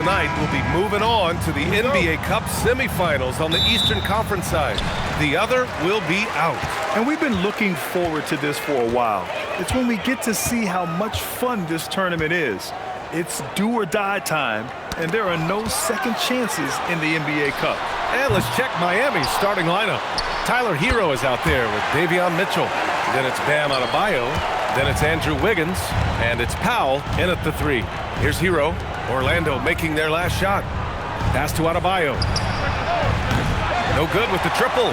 Tonight, we'll be moving on to the NBA Cup semifinals on the Eastern Conference side. The other will be out. And we've been looking forward to this for a while. It's when we get to see how much fun this tournament is. It's do or die time, and there are no second chances in the NBA Cup. And let's check Miami's starting lineup. Tyler Hero is out there with Davion Mitchell. Then it's Bam Adebayo. Then it's Andrew Wiggins. And it's Powell in at the 3. Here's Hero. Orlando making their last shot. Pass to Adebayo. No good with the triple.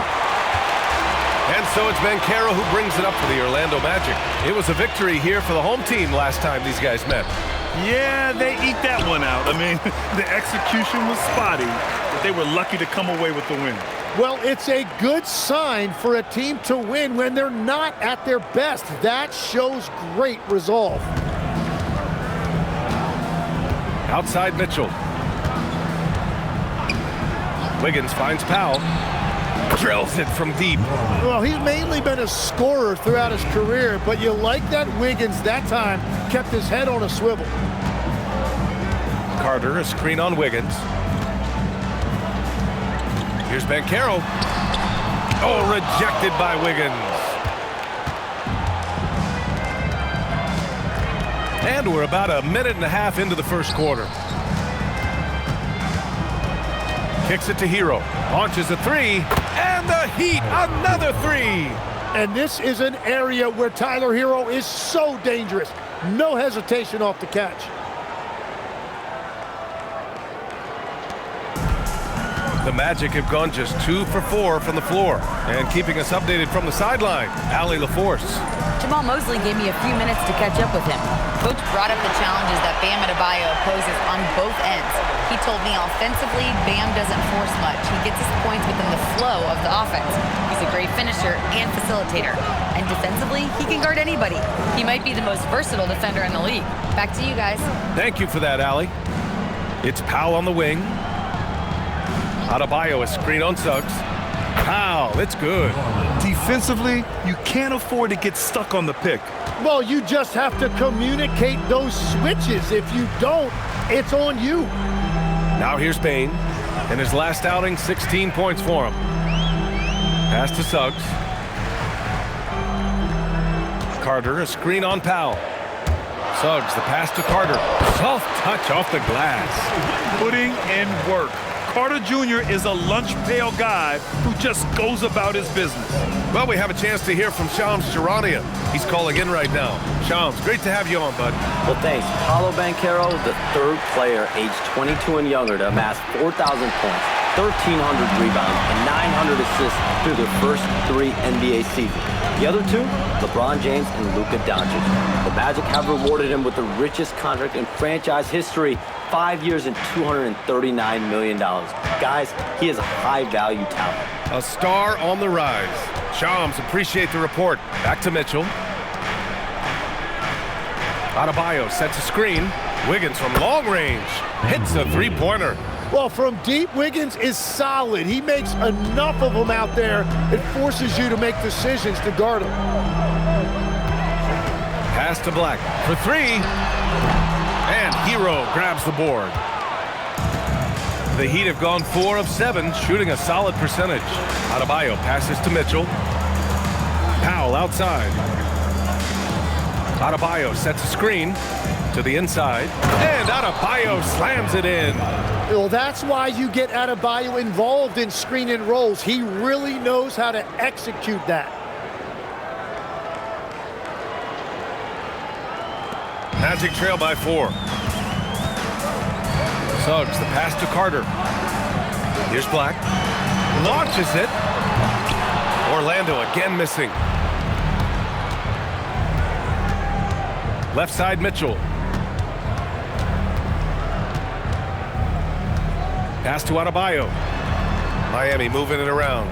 And so it's Banchero who brings it up for the Orlando Magic. It was a victory here for the home team last time these guys met. Yeah, they eke that one out. I mean, the execution was spotty, but they were lucky to come away with the win. Well, it's a good sign for a team to win when they're not at their best. That shows great resolve. Outside Mitchell. Wiggins finds Powell. Drills it from deep. Well, he's mainly been a scorer throughout his career, but you like that Wiggins that time kept his head on a swivel. Carter, a screen on Wiggins. Here's Banchero. Oh, rejected by Wiggins. And we're about a minute and a half into the first quarter. Kicks it to Hero. Launches a 3. And the Heat, another 3. And this is an area where Tyler Hero is so dangerous. No hesitation off the catch. The Magic have gone just 2 for 4 from the floor. And keeping us updated from the sideline, Allie LaForce. Jamal Mosley gave me a few minutes to catch up with him. Coach brought up the challenges that Bam Adebayo poses on both ends. He told me offensively, Bam doesn't force much. He gets his points within the flow of the offense. He's a great finisher and facilitator. And defensively, he can guard anybody. He might be the most versatile defender in the league. Back to you guys. Thank you for that, Allie. It's Powell on the wing. Adebayo, a screen on Suggs. Powell, it's good. Defensively, you can't afford to get stuck on the pick. Well, you just have to communicate those switches. If you don't, it's on you. Now here's Bane. In his last outing, 16 points for him. Pass to Suggs. Carter, a screen on Powell. Suggs, the pass to Carter. Soft touch off the glass. Putting in work. Carter Jr. is a lunch pail guy who just goes about his business. Well, we have a chance to hear from Shams Charania. He's calling in right now. Shams, great to have you on, bud. Well, thanks. Paolo Banchero, the third player aged 22 and younger to amass 4,000 points, 1,300 rebounds, and 900 assists through their first 3 NBA seasons. The other 2, LeBron James and Luka Doncic. The Magic have rewarded him with the richest contract in franchise history, 5 years and $239 million. Guys, he is a high-value talent. A star on the rise. Shams, appreciate the report. Back to Mitchell. Adebayo sets a screen. Wiggins from long range hits a three-pointer. Well, from deep, Wiggins is solid. He makes enough of them out there. It forces you to make decisions to guard him. Pass to Black for 3. And Hero grabs the board. The Heat have gone 4 of 7, shooting a solid percentage. Adebayo passes to Mitchell. Powell outside. Adebayo sets a screen to the inside. And Adebayo slams it in. Well, that's why you get Adebayo involved in screen and rolls. He really knows how to execute that. Magic trail by 4. Suggs, the pass to Carter. Here's Black. Launches it. Orlando again missing. Left side, Mitchell. Pass to Adebayo. Miami moving it around.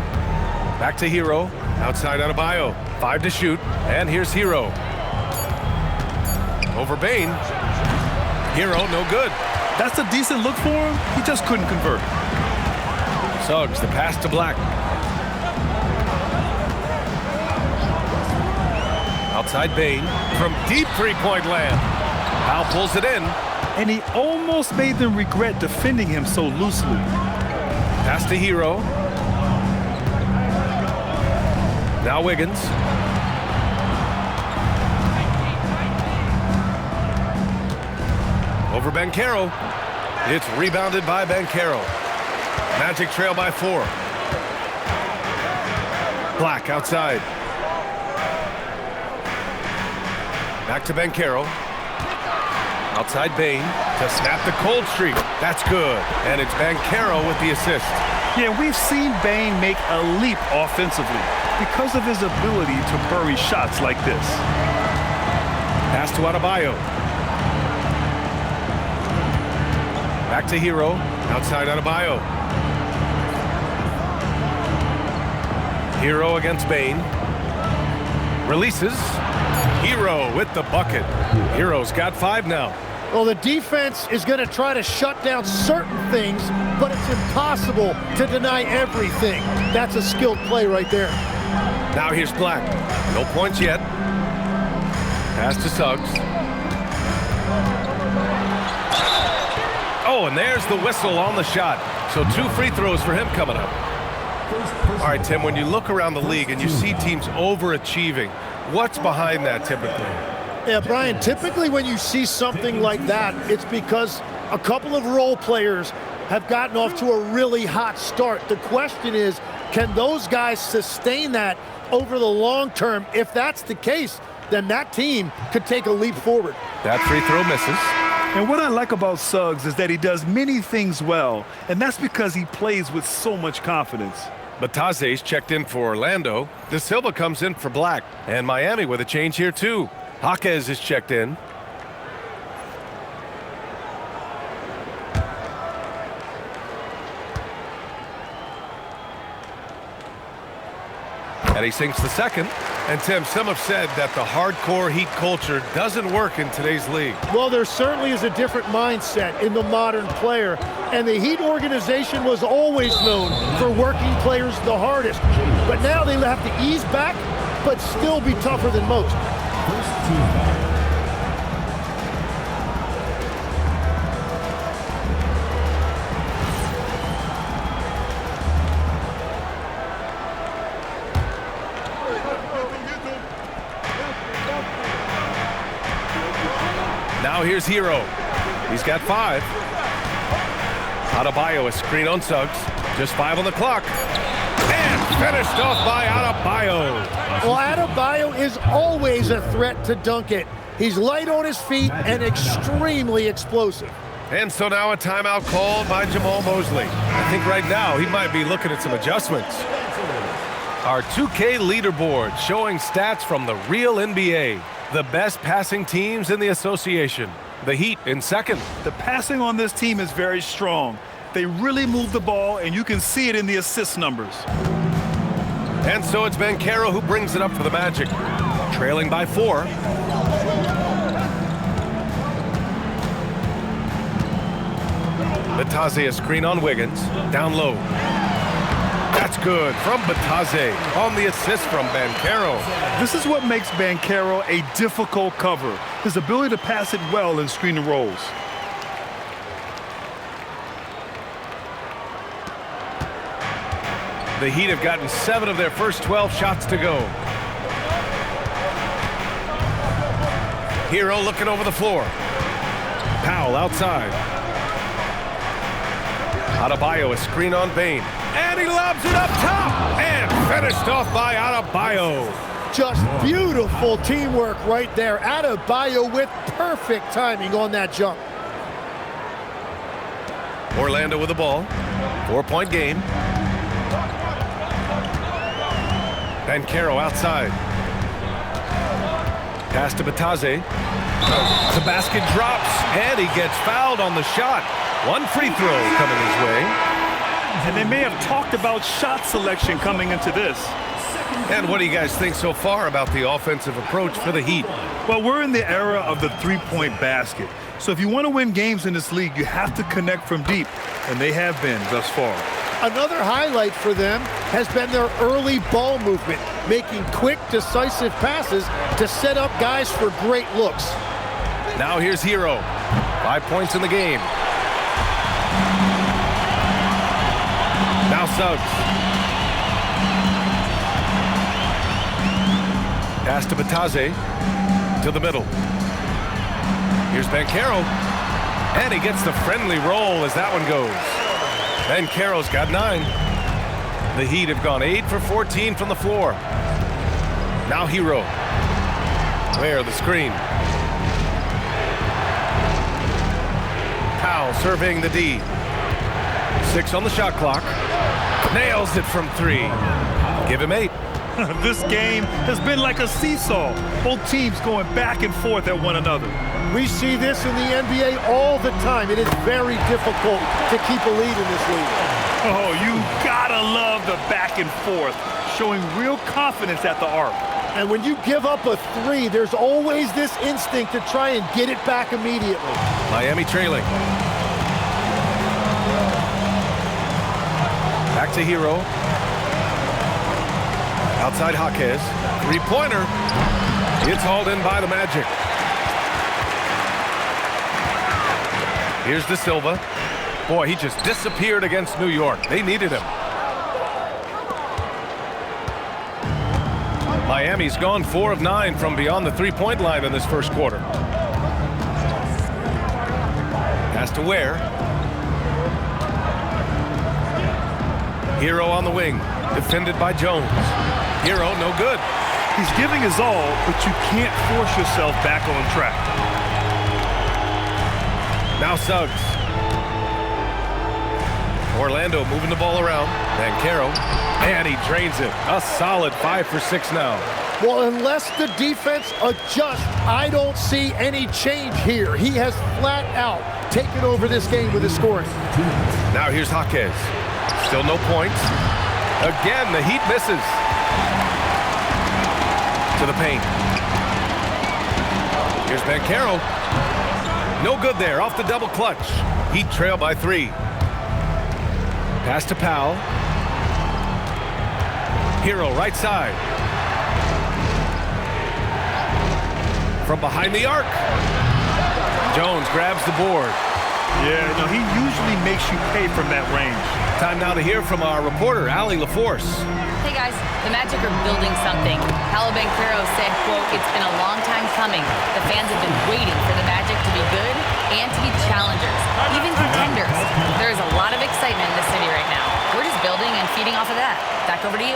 Back to Hero. Outside Adebayo. 5 to shoot. And here's Hero. Over Bane. Hero, no good. That's a decent look for him. He just couldn't convert. Suggs, the pass to Black. Outside Bane from deep three-point land. Powell pulls it in. and he almost made them regret defending him so loosely. Pass to Hero. Now Wiggins. Over Banchero. It's rebounded by Banchero. Magic trail by 4. Black outside. Back to Banchero. Outside Bane to snap the cold streak. That's good. And it's Banchero with the assist. Yeah, we've seen Bane make a leap offensively because of his ability to bury shots like this. Pass to Adebayo. Back to Hero. Outside Adebayo. Hero against Bane. Releases. Hero with the bucket. Hero's got 5 now. Well, the defense is going to try to shut down certain things, but it's impossible to deny everything. That's a skilled play right there. Now here's Black. No points yet. Pass to Suggs. Oh, and there's the whistle on the shot. So 2 free throws for him coming up. All right, Tim, when you look around the league and you see teams overachieving, what's behind that typically? Yeah, Brian, typically when you see something like that, it's because a couple of role players have gotten off to a really hot start. The question is, can those guys sustain that over the long term? If that's the case, then that team could take a leap forward. That free throw misses. And what I like about Suggs is that he does many things well, and that's because he plays with so much confidence. Bataze's checked in for Orlando. De Silva comes in for Black. And Miami with a change here too. Jaquez is checked in. And he sinks the second. And Tim, some have said that the hardcore Heat culture doesn't work in today's league. Well, there certainly is a different mindset in the modern player. And the Heat organization was always known for working players the hardest. But now they have to ease back, but still be tougher than most. Now here's Hero. He's got 5. Adebayo, a screen on Suggs. Just 5 on the clock. And finished off by Adebayo. Well, Adebayo is always a threat to dunk it. He's light on his feet and extremely explosive. And so now a timeout called by Jamal Mosley. I think right now he might be looking at some adjustments. Our 2K leaderboard showing stats from the real NBA. The best passing teams in the association. The Heat in second. The passing on this team is very strong. They really move the ball, and you can see it in the assist numbers. And so it's Banchero who brings it up for the Magic. Trailing by 4. Bataze, a screen on Wiggins. Down low. That's good from Bataze on the assist from Banchero. This is what makes Banchero a difficult cover. His ability to pass it well in screen and rolls. The Heat have gotten 7 of their first 12 shots to go. Hero looking over the floor. Powell outside. Adebayo, a screen on Bane. And he lobs it up top. And finished off by Adebayo. Just beautiful teamwork right there. Adebayo with perfect timing on that jump. Orlando with the ball. 4-point game. Banchero outside. Pass to Bataze. The basket drops, and he gets fouled on the shot. 1 free throw coming his way. And they may have talked about shot selection coming into this. And what do you guys think so far about the offensive approach for the Heat? Well, we're in the era of the three-point basket. So if you want to win games in this league, you have to connect from deep, and they have been thus far. Another highlight for them has been their early ball movement, making quick, decisive passes to set up guys for great looks. Now here's Hero. 5 points in the game. Now Suggs. Pass to Batase. To the middle. Here's Banchero. And he gets the friendly roll as that one goes. Banchero's got 9. The Heat have gone 8 for 14 from the floor. Now Hero. Where the screen. Powell surveying the D. 6 on the shot clock. Nails it from 3. Give him 8. This game has been like a seesaw. Both teams going back and forth at one another. We see this in the NBA all the time. It is very difficult to keep a lead in this league. Oh, you gotta love the back and forth, showing real confidence at the arc. And when you give up a 3, there's always this instinct to try and get it back immediately. Miami trailing. Back to Hero. Outside Jaquez. 3-pointer. It's hauled in by the Magic. Here's De Silva. Boy, he just disappeared against New York. They needed him. Miami's gone 4 of 9 from beyond the 3-point line in this first quarter. Pass to Ware. Hero on the wing. Defended by Jones. Hero, no good. He's giving his all, but you can't force yourself back on track. Now Suggs. Orlando moving the ball around. Banchero. And he drains it. A solid 5 for 6 now. Well, unless the defense adjusts, I don't see any change here. He has flat out taken over this game with his scoring. Now here's Jaquez. Still no points. Again, the Heat misses. To the paint. Here's Banchero. No good there. Off the double clutch. Heat trail by 3. Pass to Powell. Hero right side. From behind the arc. Jones grabs the board. Yeah, no, he usually makes you pay from that range. Time now to hear from our reporter, Allie LaForce. Hey guys, the Magic are building something. Paolo Banchero said, quote, "It's been a long time coming. The fans have been waiting for the Magic to be good and to be challengers, even contenders. There is a lot of excitement in the city right now. We're just building and feeding off of that. Back over to you."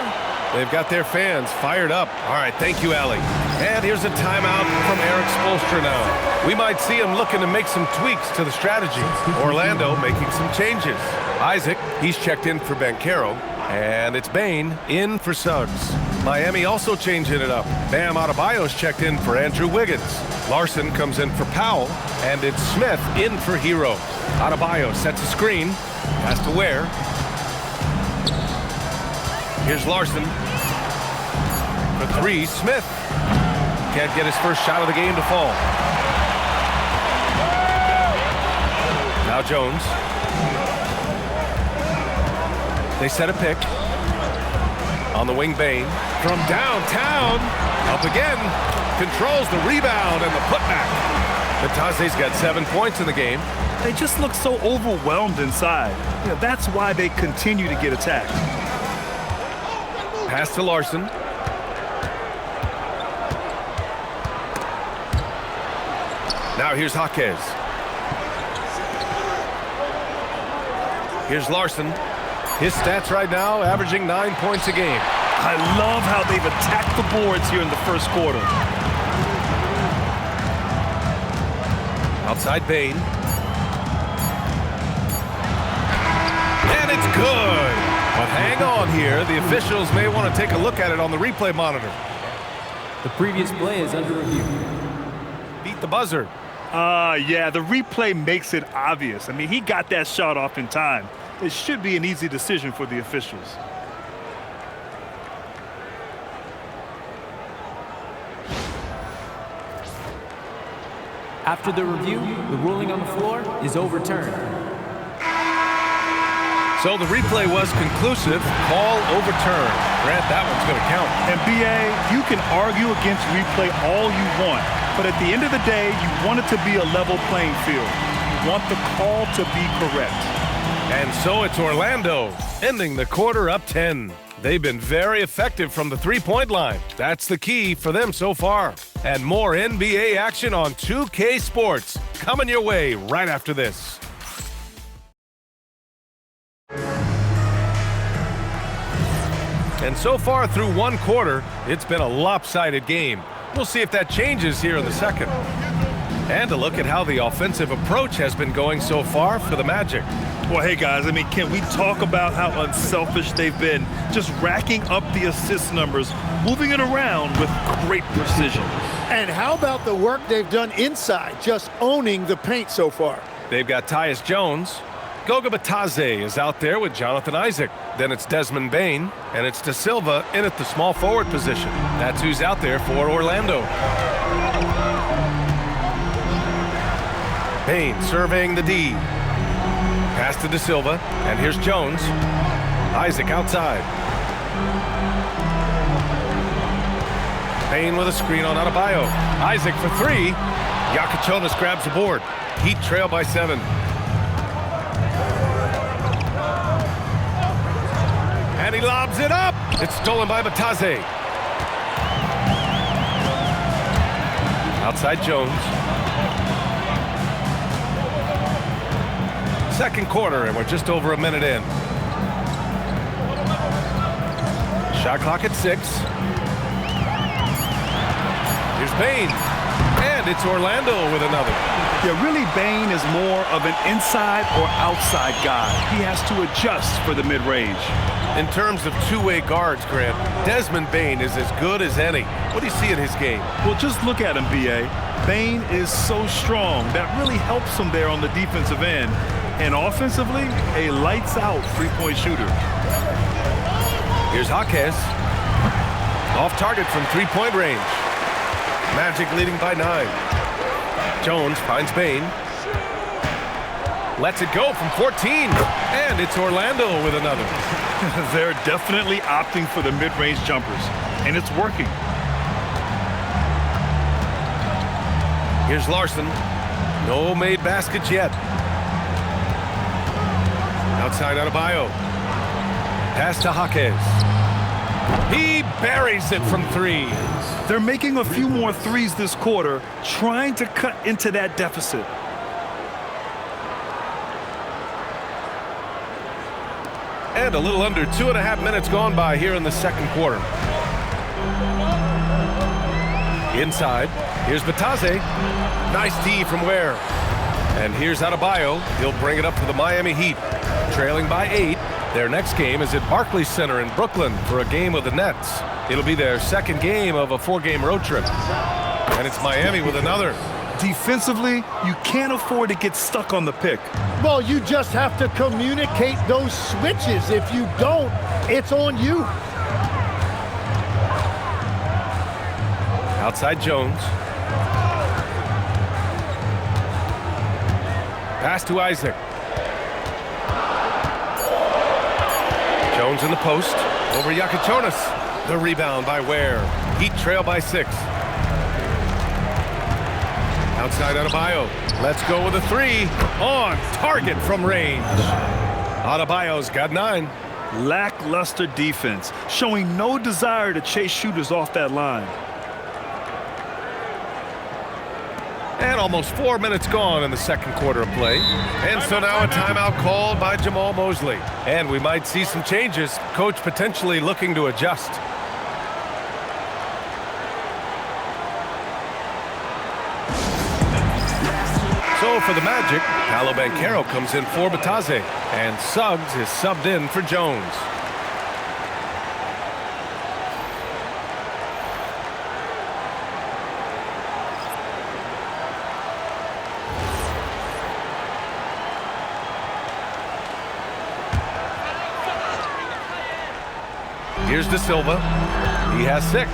They've got their fans fired up. All right, thank you, Allie. And here's a timeout from Eric Spoelstra now. We might see him looking to make some tweaks to the strategy. Orlando making some changes. Isaac, he's checked in for Banchero. And it's Bane in for Suggs. Miami also changing it up. Bam Adebayo's checked in for Andrew Wiggins. Larson comes in for Powell. And it's Smith in for Hero. Adebayo sets a screen. Pass to Ware. Here's Larson. For 3, Smith. Can't get his first shot of the game to fall. Now Jones. They set a pick. On the wing, Bane. From downtown. Up again. Controls the rebound and the putback. Batase's got 7 points in the game. They just look so overwhelmed inside. You know, that's why they continue to get attacked. Pass to Larson. Now here's Jaquez. Here's Larson. His stats right now averaging 9 points a game. I love how they've attacked the boards here in the first quarter. Outside Bane. And it's good. But hang on here. The officials may want to take a look at it on the replay monitor. The previous play is under review. Beat the buzzer. Yeah, the replay makes it obvious. I mean, he got that shot off in time. It should be an easy decision for the officials. After the review, the ruling on the floor is overturned. So the replay was conclusive. Call overturned. Grant, that one's going to count. NBA, you can argue against replay all you want, but at the end of the day, you want it to be a level playing field. want the call to be correct. And so it's Orlando, ending the quarter up 10. They've been very effective from the three-point line. That's the key for them so far. And more NBA action on 2K Sports coming your way right after this. And so far through one quarter, it's been a lopsided game. We'll see if that changes here in the second. And a look at how the offensive approach has been going so far for the Magic. Well, hey, guys, I mean, can we talk about how unselfish they've been? Just racking up the assist numbers, moving it around with great precision. And how about the work they've done inside, just owning the paint so far? They've got Tyus Jones. Goga Bitadze is out there with Jonathan Isaac. Then it's Desmond Bane, and it's De Silva in at the small forward position. That's who's out there for Orlando. Bane surveying the D. Pass to De Silva, and here's Jones. Isaac outside. Bane with a screen on Adebayo. Isaac for three. Yakichonis grabs the board. Heat trail by 7. And he lobs it up. It's stolen by Bitadze. Outside Jones. Second quarter, and we're just over a minute in. Shot clock at 6. Here's Bane. And it's Orlando with another. Yeah, really, Bane is more of an inside or outside guy. He has to adjust for the mid-range. In terms of two-way guards, Grant, Desmond Bane is as good as any. What do you see in his game? Well, just look at him, B.A. Bane is so strong. That really helps him there on the defensive end. And offensively, a lights-out three-point shooter. Here's Jaquez. Off target from three-point range. Magic leading by 9. Jones finds Bane. Lets it go from 14. And it's Orlando with another. They're definitely opting for the mid-range jumpers. And it's working. Here's Larson. No made baskets yet. Outside Adebayo. Pass to Jaquez. He buries it from 3. They're making a few more threes this quarter, trying to cut into that deficit. And a little under 2.5 minutes gone by here in the second quarter. Inside, here's Bitadze. Nice D from Ware. And here's Adebayo. He'll bring it up for the Miami Heat. Trailing by 8. Their next game is at Barclays Center in Brooklyn for a game with the Nets. It'll be their second game of a 4-game road trip. And it's Miami with another. Defensively, you can't afford to get stuck on the pick. Well, you just have to communicate those switches. If you don't, it's on you. Outside Jones. Pass to Isaac. Jones in the post. Over Yakichonis. The rebound by Ware. Heat trail by 6. Outside Adebayo. Let's go with a 3. On target from range. Adebayo's got 9. Lackluster defense, showing no desire to chase shooters off that line. And almost 4 minutes gone in the second quarter of play. And so now a timeout called by Jamal Mosley. And we might see some changes. Coach potentially looking to adjust. So for the Magic, Paolo Banchero comes in for Bitadze. And Suggs is subbed in for Jones. Here's De Silva. He has 6.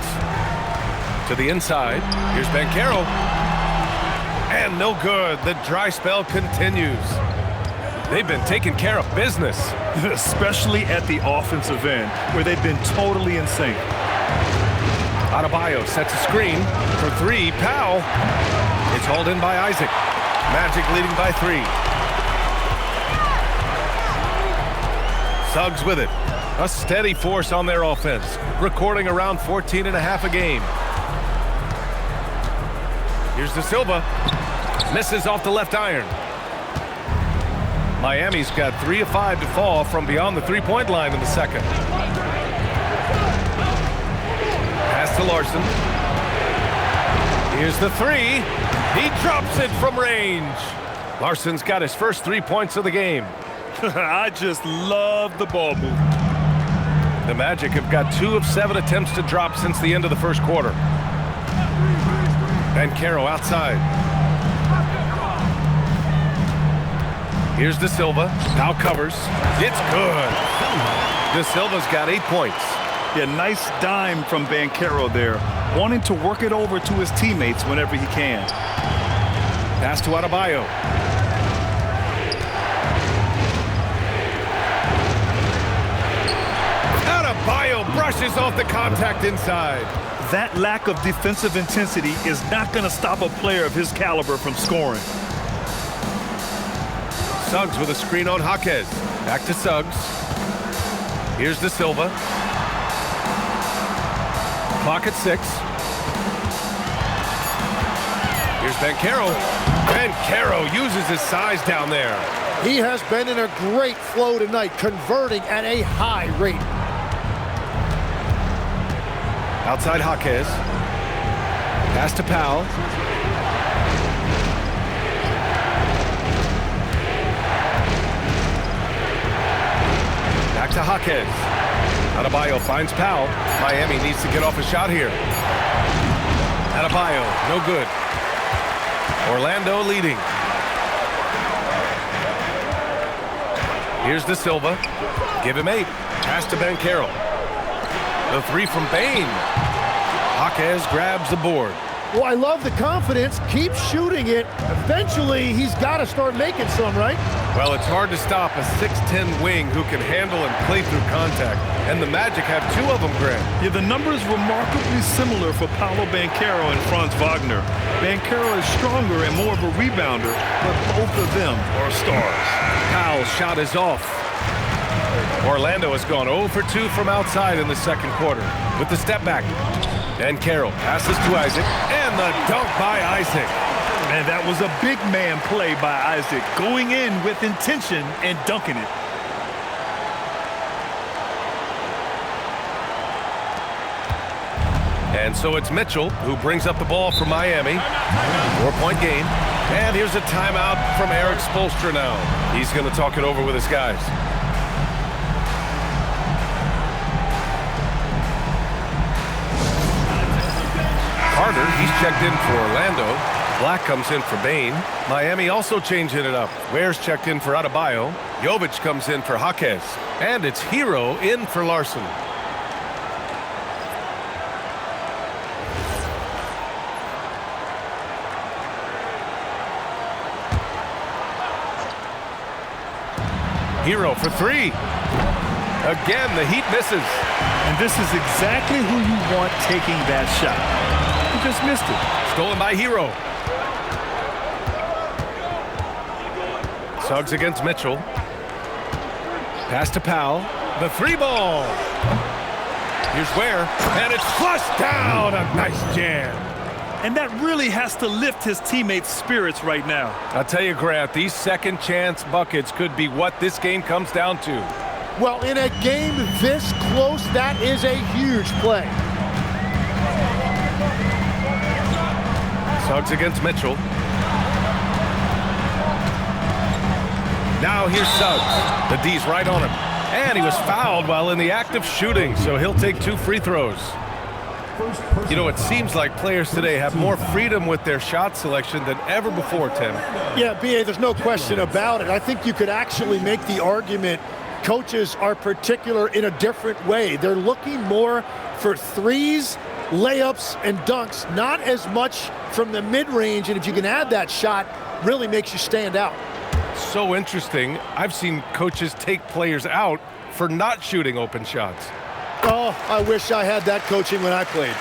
To the inside. Here's Banchero. And no good. The dry spell continues. They've been taking care of business. Especially at the offensive end, where they've been totally in sync. Adebayo sets a screen for 3. Powell. It's hauled in by Isaac. Magic leading by 3. Suggs with it. A steady force on their offense, recording around 14.5 a game. Here's De Silva. Misses off the left iron. Miami's got 3 of 5 to fall from beyond the three-point line in the second. Pass to Larson. Here's the 3. He drops it from range. Larson's got his first 3 points of the game. I just love the ball movement. The Magic have got 2 of 7 attempts to drop since the end of the first quarter. Banchero outside. Here's De Silva. Now covers. It's good. De Silva's got 8 points. Yeah, nice dime from Banchero there, wanting to work it over to his teammates whenever he can. Pass to Adebayo. Adebayo brushes off the contact inside. That lack of defensive intensity is not going to stop a player of his caliber from scoring. Suggs with a screen on Jaquez. Back to Suggs. Here's De Silva. Clock at 6. Here's Banchero. Banchero uses his size down there. He has been in a great flow tonight, converting at a high rate. Outside Jaquez. Pass to Powell. Back to Jaquez. Adebayo finds Powell. Miami needs to get off a shot here. Adebayo, no good. Orlando leading. Here's De Silva. Give him 8. Pass to Banchero. The 3 from Bane. Jaquez grabs the board. Well, I love the confidence. Keep shooting it. Eventually, he's got to start making some, right? Well, it's hard to stop a 6'10 wing who can handle and play through contact. And the Magic have 2 of them, Grant. Yeah, the numbers remarkably similar for Paolo Banchero and Franz Wagner. Banchero is stronger and more of a rebounder, but both of them are stars. Powell's shot is off. Orlando has gone 0 for 2 from outside in the second quarter with the step back. Banchero passes to Isaac, and the dunk by Isaac. And that was a big man play by Isaac, going in with intention and dunking it. And so it's Mitchell who brings up the ball for Miami. 4-point game. And here's a timeout from Eric Spoelstra now. He's going to talk it over with his guys. Carter, he's checked in for Orlando. Black comes in for Bane. Miami also changing it up. Ware's checked in for Adebayo. Jovic comes in for Jaquez. And it's Hero in for Larson. Hero for 3. Again, the Heat misses. And this is exactly who you want taking that shot. He just missed it. Stolen by Hero. Suggs against Mitchell. Pass to Powell. The 3-ball. Here's Ware. And it's flushed down. A nice jam. And that really has to lift his teammates' spirits right now. I'll tell you, Grant, these second chance buckets could be what this game comes down to. Well, in a game this close, that is a huge play. Suggs against Mitchell. Now here's Suggs. The D's right on him. And he was fouled while in the act of shooting, so he'll take 2 free throws. You know, it seems like players today have more freedom with their shot selection than ever before, Tim. Yeah, B.A., there's no question about it. I think you could actually make the argument coaches are particular in a different way. They're looking more for threes, layups, and dunks, not as much from the mid-range, and if you can add that shot, really makes you stand out. So interesting. I've seen coaches take players out for not shooting open shots. Oh, I wish I had that coaching when I played.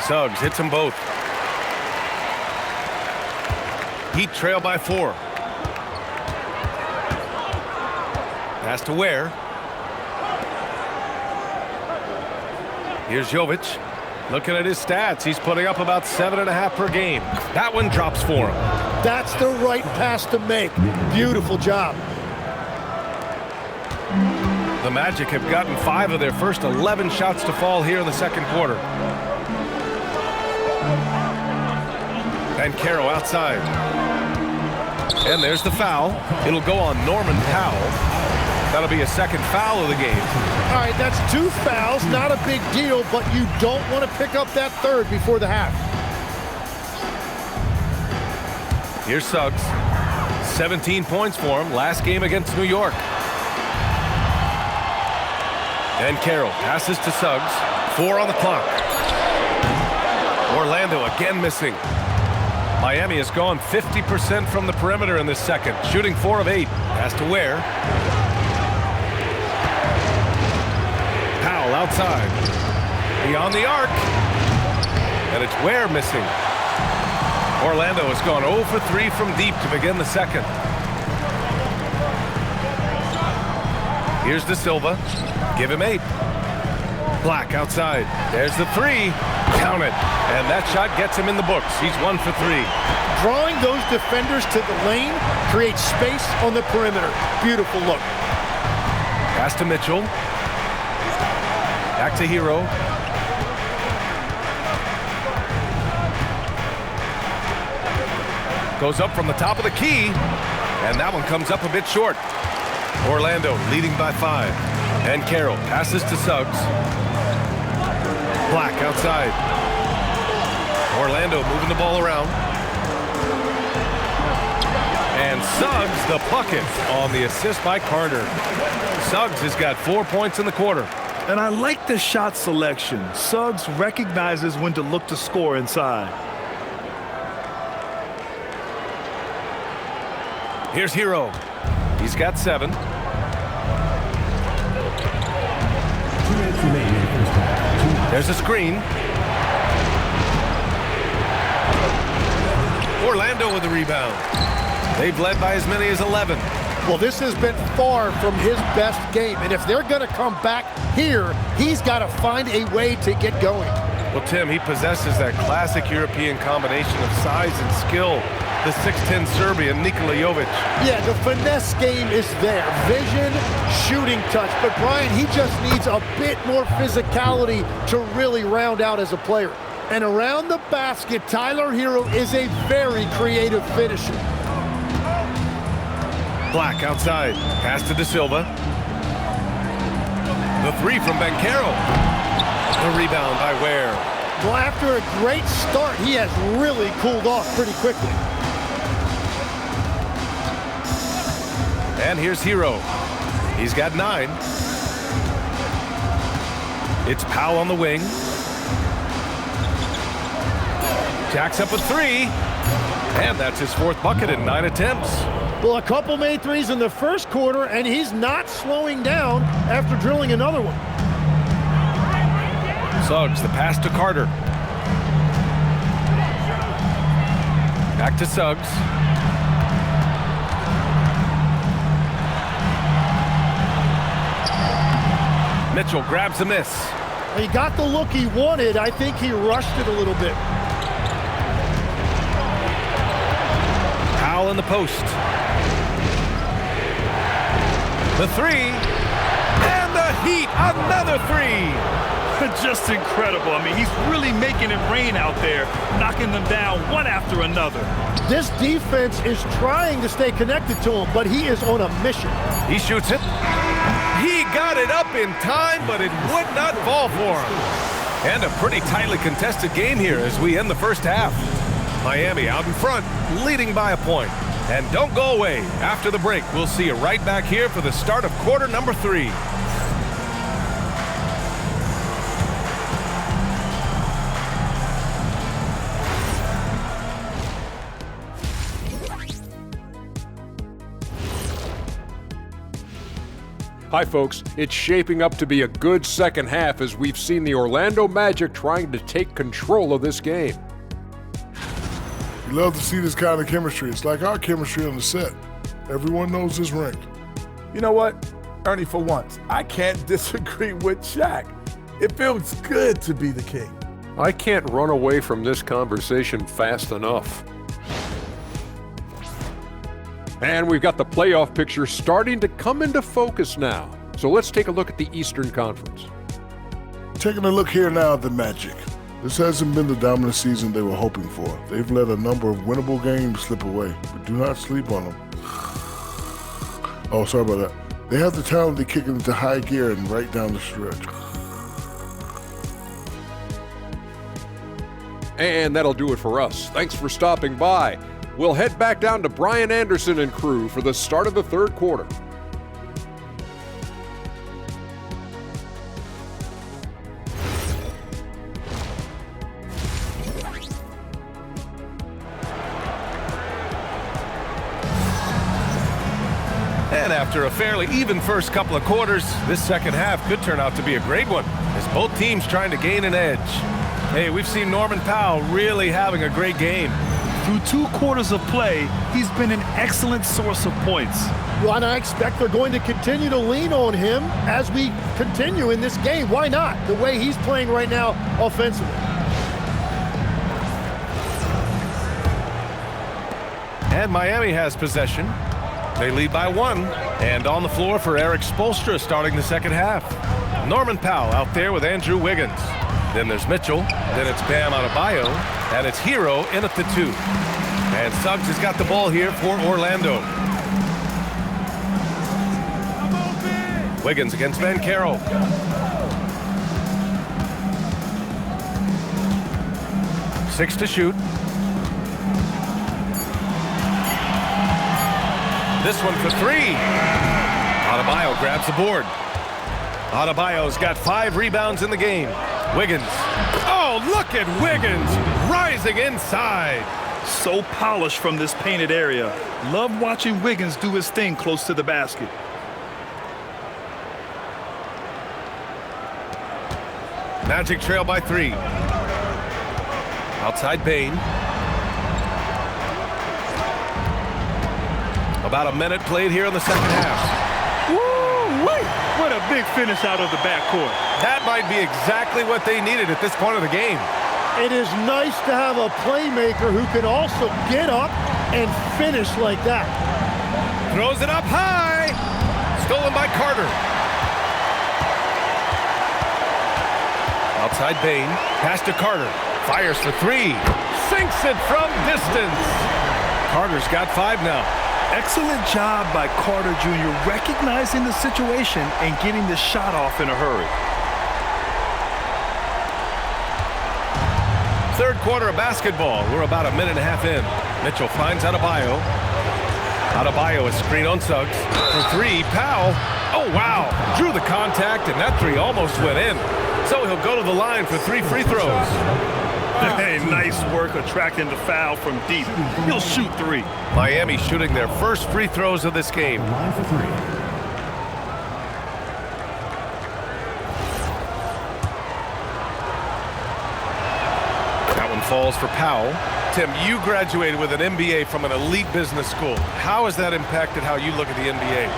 Suggs hits them both. Heat trail by 4. Pass to Ware. Here's Jovic. Looking at his stats, he's putting up about 7.5 per game. That one drops for him. That's the right pass to make. Beautiful job. The Magic have gotten 5 of their first 11 shots to fall here in the second quarter. Banchero outside. And there's the foul. It'll go on Norman Powell. That'll be a second foul of the game. All right, that's 2 fouls. Not a big deal, but you don't want to pick up that third before the half. Here's Suggs. 17 points for him last game against New York. And Carroll passes to Suggs. 4 on the clock. Orlando again missing. Miami has gone 50% from the perimeter in this second, shooting 4 of 8. Pass to Ware. Powell outside. Beyond the arc. And it's Ware missing. Orlando has gone 0 for 3 from deep to begin the second. Here's De Silva. Give him 8. Black outside. There's the 3. Count it. And that shot gets him in the books. He's 1 for 3. Drawing those defenders to the lane creates space on the perimeter. Beautiful look. Pass to Mitchell. Back to Hero. Goes up from the top of the key. And that one comes up a bit short. Orlando leading by 5. And Carroll passes to Suggs. Black outside. Orlando moving the ball around. And Suggs the bucket on the assist by Carter. Suggs has got 4 points in the quarter. And I like the shot selection. Suggs recognizes when to look to score inside. Here's Hero. He's got 7. There's a screen. Orlando with the rebound. They've led by as many as 11. Well, this has been far from his best game, and if they're going to come back here, he's got to find a way to get going. Well, Tim, he possesses that classic European combination of size and skill. The 6'10 Serbian, Nikola Jovic. Yeah, the finesse game is there. Vision, shooting touch. But, Brian, he just needs a bit more physicality to really round out as a player. And around the basket, Tyler Hero is a very creative finisher. Black outside. Pass to De Silva. The 3 from Banchero. The rebound by Ware. Well, after a great start, he has really cooled off pretty quickly. And here's Hero. He's got 9. It's Powell on the wing. Jacks up a 3. And that's his 4th bucket in 9 attempts. Well, a couple made threes in the first quarter, and he's not slowing down after drilling another one. Suggs, the pass to Carter. Back to Suggs. Mitchell grabs a miss. He got the look he wanted. I think he rushed it a little bit. Powell in the post. The 3. And the Heat, another 3. Just incredible. I mean, he's really making it rain out there, knocking them down one after another. This defense is trying to stay connected to him, but he is on a mission. He shoots it. He got it up in time, but it would not fall for him. And a pretty tightly contested game here as we end the first half. Miami out in front, leading by a point. And don't go away. After the break, we'll see you right back here for the start of quarter number 3. Hi folks, it's shaping up to be a good second half as we've seen the Orlando Magic trying to take control of this game. We love to see this kind of chemistry. It's like our chemistry on the set. Everyone knows this rink. You know what, Ernie, for once, I can't disagree with Shaq. It feels good to be the king. I can't run away from this conversation fast enough. And we've got the playoff picture starting to come into focus now. So let's take a look at the Eastern Conference. Taking a look here now at the Magic. This hasn't been the dominant season they were hoping for. They've let a number of winnable games slip away, but do not sleep on them. Oh, sorry about that. They have the talent to kick it into high gear and right down the stretch. And that'll do it for us. Thanks for stopping by. We'll head back down to Brian Anderson and crew for the start of the third quarter. And after a fairly even first couple of quarters, this second half could turn out to be a great one, as both teams trying to gain an edge. Hey, we've seen Norman Powell really having a great game. Through 2 quarters of play, he's been an excellent source of points. Well, and I expect they're going to continue to lean on him as we continue in this game. Why not? The way he's playing right now offensively. And Miami has possession. They lead by 1. And on the floor for Eric Spoelstra starting the second half. Norman Powell out there with Andrew Wiggins. Then there's Mitchell. Then it's Bam Adebayo. And it's Hero in at the 2. And Suggs has got the ball here for Orlando. Wiggins against Banchero. Six to shoot. This one for 3. Adebayo grabs the board. Adebayo's got 5 rebounds in the game. Wiggins. Oh, look at Wiggins rising inside. So polished from this painted area. Love watching Wiggins do his thing close to the basket. Magic trail by 3. Outside Bain. About a minute played here in the second half. Woo-wee! What a big finish out of the backcourt. That might be exactly what they needed at this point of the game. It is nice to have a playmaker who can also get up and finish like that. Throws it up high. Stolen by Carter. Outside Bain. Pass to Carter. Fires for 3. Sinks it from distance. Carter's got 5 now. Excellent job by Carter Jr. recognizing the situation and getting the shot off in a hurry. Third quarter of basketball. We're about a minute and a half in. Mitchell finds Adebayo. Adebayo is screen on Suggs. For 3, Powell. Oh, wow. Drew the contact, and that 3 almost went in. So he'll go to the line for 3 free throws. Hey, nice work attracting the foul from deep. He'll shoot 3. Miami shooting their first free throws of this game. Line for 3. That one falls for Powell. Tim, you graduated with an MBA from an elite business school. How has that impacted how you look at the NBA?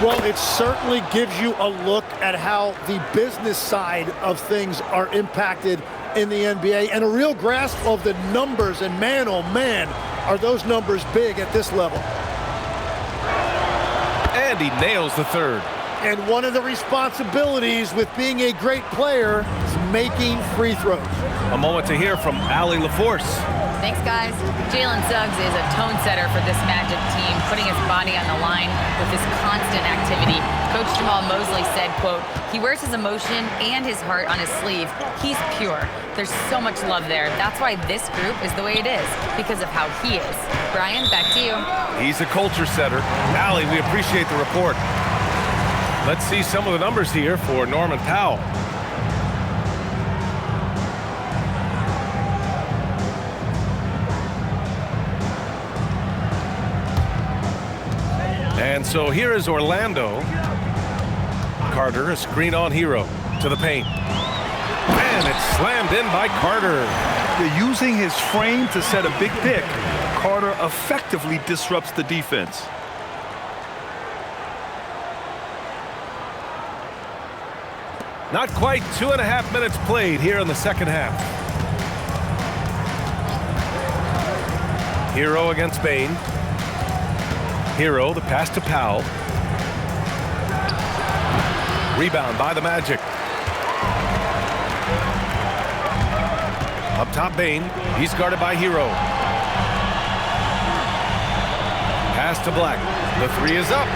Well, it certainly gives you a look at how the business side of things are impacted in the NBA and a real grasp of the numbers. And man, oh man, are those numbers big at this level. And he nails the 3rd. And one of the responsibilities with being a great player is making free throws. A moment to hear from Allie LaForce. Thanks, guys. Jalen Suggs is a tone setter for this Magic team, putting his body on the line with his constant activity. Coach Jamal Mosley said, quote, he wears his emotion and his heart on his sleeve. He's pure. There's so much love there. That's why this group is the way it is, because of how he is. Brian, back to you. He's a culture setter. Allie, we appreciate the report. Let's see some of the numbers here for Norman Powell. And so here is Orlando. Carter, a screen on Hero to the paint. And it's slammed in by Carter. They're using his frame to set a big pick. Carter effectively disrupts the defense. Not quite 2.5 minutes played here in the second half. Hero against Bane. Hero, the pass to Powell. Rebound by the Magic. Up top, Bane. He's guarded by Hero. Pass to Black. The three is up.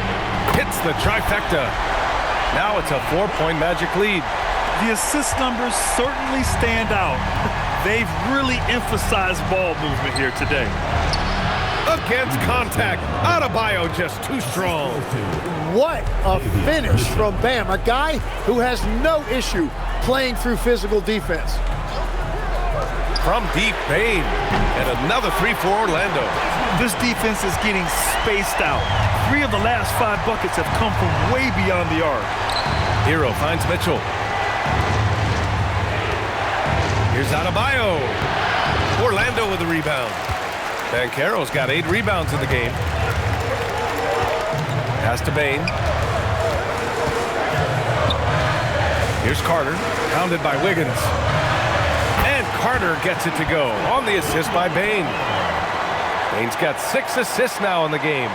Hits the trifecta. Now it's a 4-point Magic lead. The assist numbers certainly stand out. They've really emphasized ball movement here today. Against contact. Adebayo just too strong. What a finish from Bam, a guy who has no issue playing through physical defense. From deep, Bane. And another three for Orlando. This defense is getting spaced out. 3 of the last 5 buckets have come from way beyond the arc. Hero finds Mitchell. Here's Adebayo. Orlando with the rebound. Banchero's got 8 rebounds in the game. Pass to Bane. Here's Carter, pounded by Wiggins. And Carter gets it to go on the assist by Bane. Bane's got 6 assists now in the game.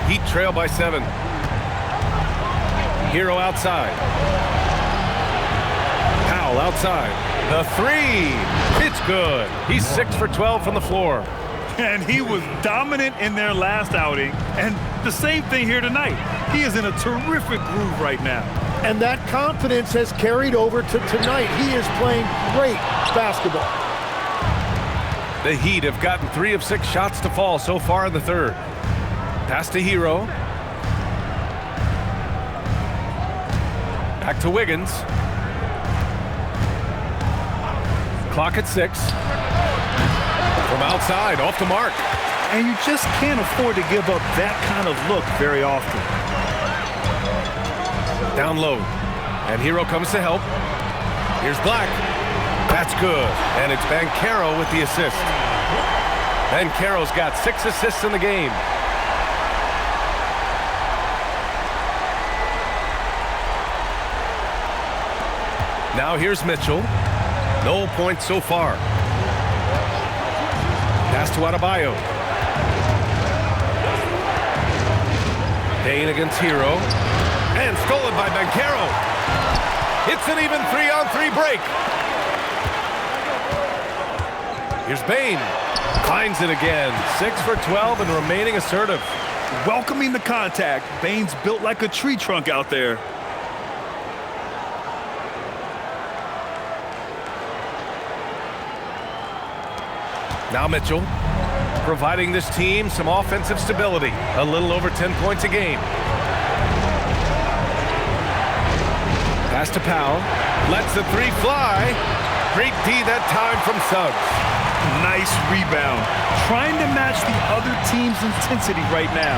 Heat trail by 7. Hero outside. Powell outside. The three. It's good. He's 6 for 12 from the floor. And he was dominant in their last outing. And the same thing here tonight. He is in a terrific groove right now. And that confidence has carried over to tonight. He is playing great basketball. The Heat have gotten 3 of 6 shots to fall so far in the third. Pass to Hero. Back to Wiggins. Clock at 6. From outside, off the mark. And you just can't afford to give up that kind of look very often. Down low. And Hero comes to help. Here's Black. That's good. And it's Banchero with the assist. Banchero's got 6 assists in the game. Now here's Mitchell. No points so far. Pass to Adebayo. Bane against Hero. And stolen by Banchero. It's an even 3-on-3 break. Here's Bane. Finds it again. 6 for 12 and remaining assertive. Welcoming the contact. Bane's built like a tree trunk out there. Now Mitchell, providing this team some offensive stability. A little over 10 points a game. Pass to Powell. Lets the three fly. Great D that time from Suggs. Nice rebound. Trying to match the other team's intensity right now.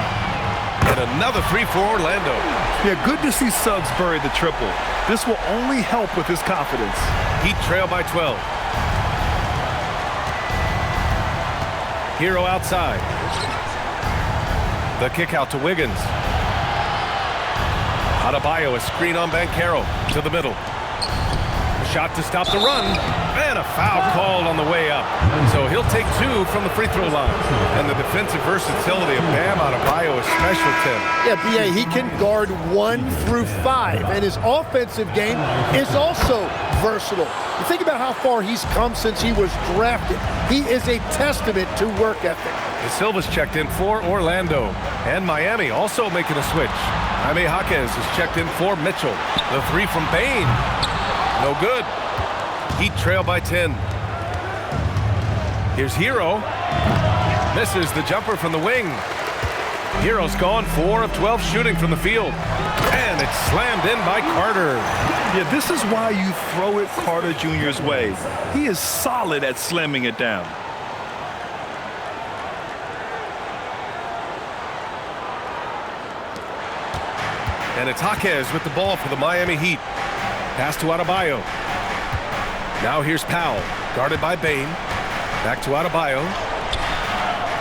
And another three for Orlando. Yeah, good to see Suggs bury the triple. This will only help with his confidence. Heat trail by 12. Hero outside. The kick out to Wiggins. Adebayo, a screen on Banchero to the middle. A shot to stop the run. And a foul called on the way up. So he'll take 2 from the free throw line. And the defensive versatility of Bam Adebayo is special, Tim. Yeah, B.A., he can guard 1 through 5. And his offensive game is also versatile. You think about how far he's come since he was drafted. He is a testament to work ethic. De Silva's checked in for Orlando. And Miami also making a switch. Jaime Jaquez is checked in for Mitchell. The three from Bane. No good. Heat trail by 10. Here's Hero. Misses the jumper from the wing. Hero's gone 4 of 12 shooting from the field. And it's slammed in by Carter. Yeah, this is why you throw it Carter Jr.'s way. He is solid at slamming it down. And it's Jaquez with the ball for the Miami Heat. Pass to Adebayo. Now here's Powell, guarded by Bain. Back to Adebayo.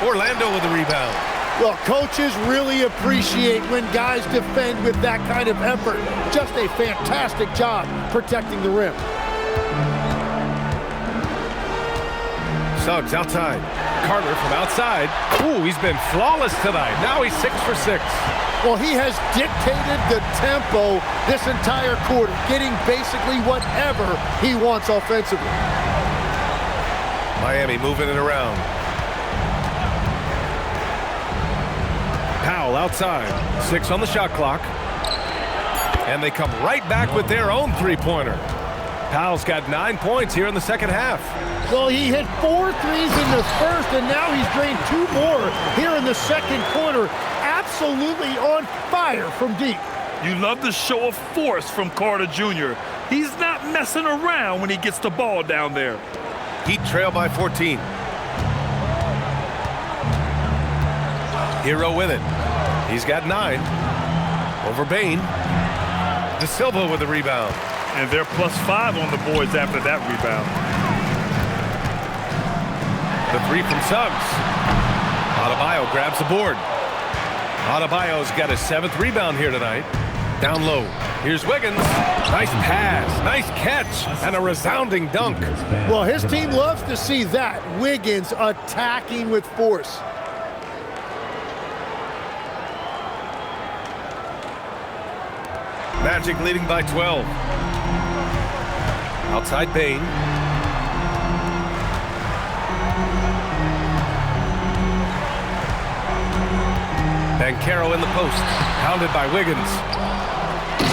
Orlando with the rebound. Well, coaches really appreciate when guys defend with that kind of effort. Just a fantastic job protecting the rim. Suggs outside. Carter from outside. Ooh, he's been flawless tonight. Now he's 6 for 6. Well, he has dictated the tempo this entire quarter, getting basically whatever he wants offensively. Miami moving it around. Powell outside. 6 on the shot clock. And they come right back with their own three-pointer. Powell's got 9 points here in the second half. Well, he hit 4 threes in the first, and now he's drained 2 more here in the second quarter. Absolutely on fire from deep. You love the show of force from Carter Jr. He's not messing around when he gets the ball down there. Heat trail by 14. Hero with it. He's got 9. Over Bain. De Silva with the rebound. And they're +5 on the boards after that rebound. The 3 from Suggs. Adebayo grabs the board. Adebayo's got his 7th rebound here tonight. Down low. Here's Wiggins. Nice pass. Nice catch. And a resounding dunk. Well, his team loves to see that. Wiggins attacking with force. Magic leading by 12. Outside Bain. Banchero in the post. Pounded by Wiggins.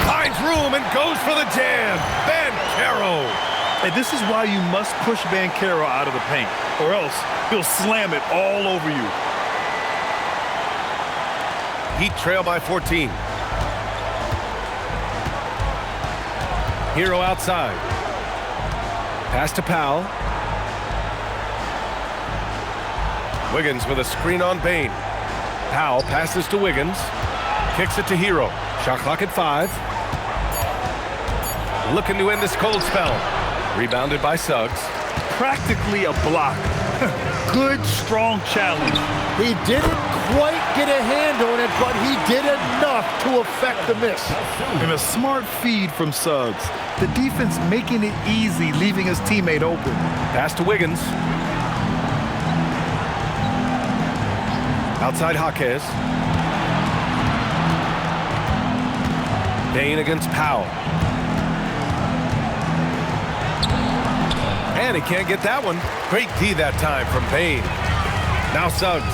Finds room and goes for the jam. Banchero. And this is why you must push Banchero out of the paint, or else he'll slam it all over you. Heat trail by 14. Hero outside. Pass to Powell. Wiggins with a screen on Bain. Powell passes to Wiggins. Kicks it to Hero. Shot clock at 5. Looking to end this cold spell. Rebounded by Suggs. Practically a block. Good, strong challenge. He didn't quite get a hand on it, but he did enough to affect the miss. And a smart feed from Suggs. The defense making it easy, leaving his teammate open. Pass to Wiggins. Outside Jaquez. Bain against Powell. And he can't get that one. Great D that time from Bain. Now Suggs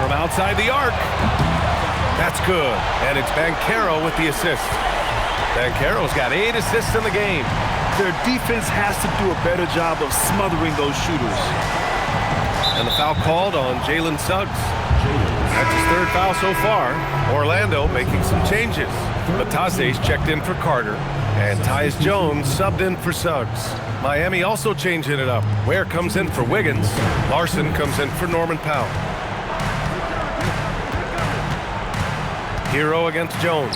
from outside the arc. That's good. And it's Banchero with the assist. Banchero's got 8 assists in the game. Their defense has to do a better job of smothering those shooters. And the foul called on Jalen Suggs. That's his 3rd foul so far. Orlando making some changes. Batase's checked in for Carter. And Tyus Jones subbed in for Suggs. Miami also changing it up. Ware comes in for Wiggins. Larson comes in for Norman Powell. Hero against Jones.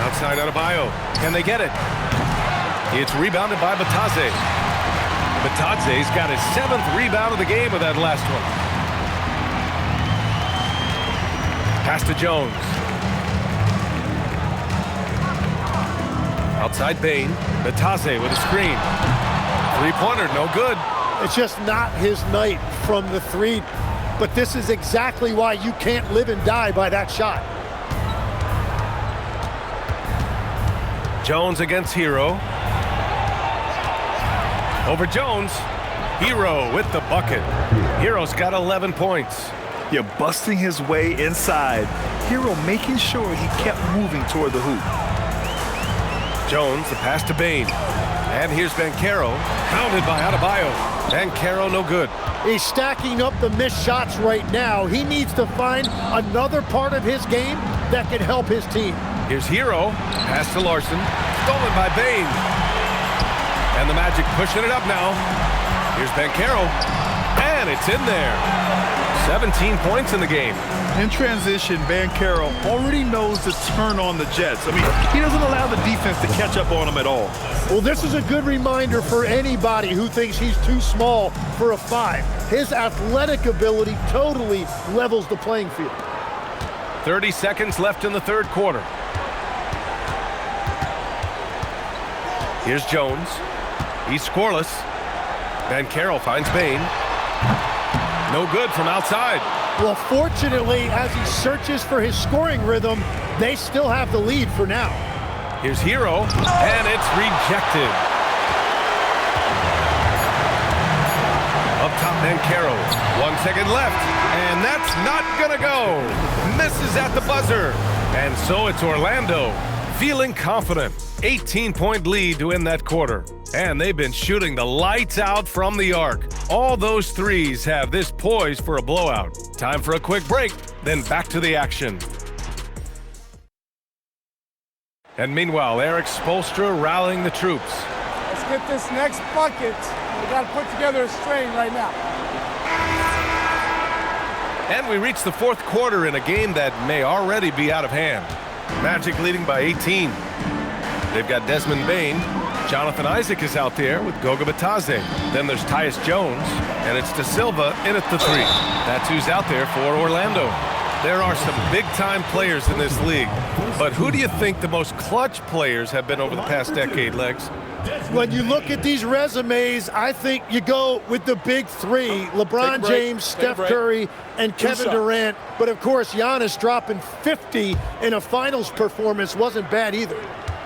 Outside Adebayo. Can they get it? It's rebounded by Batase. Batase's got his 7th rebound of the game with that last one. Pass to Jones. Outside Bain. Batase with a screen. 3-pointer, no good. It's just not his night from the 3. But this is exactly why you can't live and die by that shot. Jones against Hero. Over Jones. Hero with the bucket. Hero's got 11 points. You're busting his way inside. Hero making sure he kept moving toward the hoop. Jones, the pass to Bain. And here's Banchero. Pounded by Adebayo. Banchero no good. He's stacking up the missed shots right now. He needs to find another part of his game that can help his team. Here's Hero. Pass to Larson. Stolen by Bain. And the Magic pushing it up now. Here's Banchero. And it's in there. 17 points in the game. In transition, Banchero already knows to turn on the Jets. I mean, he doesn't allow the defense to catch up on him at all. Well, this is a good reminder for anybody who thinks he's too small for a 5. His athletic ability totally levels the playing field. 30 seconds left in the third quarter. Here's Jones. He's scoreless. Banchero finds Bain. No good from outside. Well, fortunately, as he searches for his scoring rhythm, they still have the lead for now. Here's Hero, and it's rejected. Up top, Banchero. 1 second left, and that's not gonna go. Misses at the buzzer. And so it's Orlando, feeling confident. 18-point lead to end that quarter. And they've been shooting the lights out from the arc. All those threes have this poised for a blowout. Time for a quick break, then back to the action. And meanwhile, Eric Spoelstra rallying the troops. Let's get this next bucket. We got to put together a strain right now. And we reach the fourth quarter in a game that may already be out of hand. Magic leading by 18. They've got Desmond Bain. Jonathan Isaac is out there with Goga Bitadze. Then there's Tyus Jones, and it's De Silva in at the 3. That's who's out there for Orlando. There are some big-time players in this league, but who do you think the most clutch players have been over the past decade, Legs? When you look at these resumes, I think you go with the big 3, LeBron James, Steph Curry, and Kevin Durant. But, of course, Giannis dropping 50 in a finals performance wasn't bad either.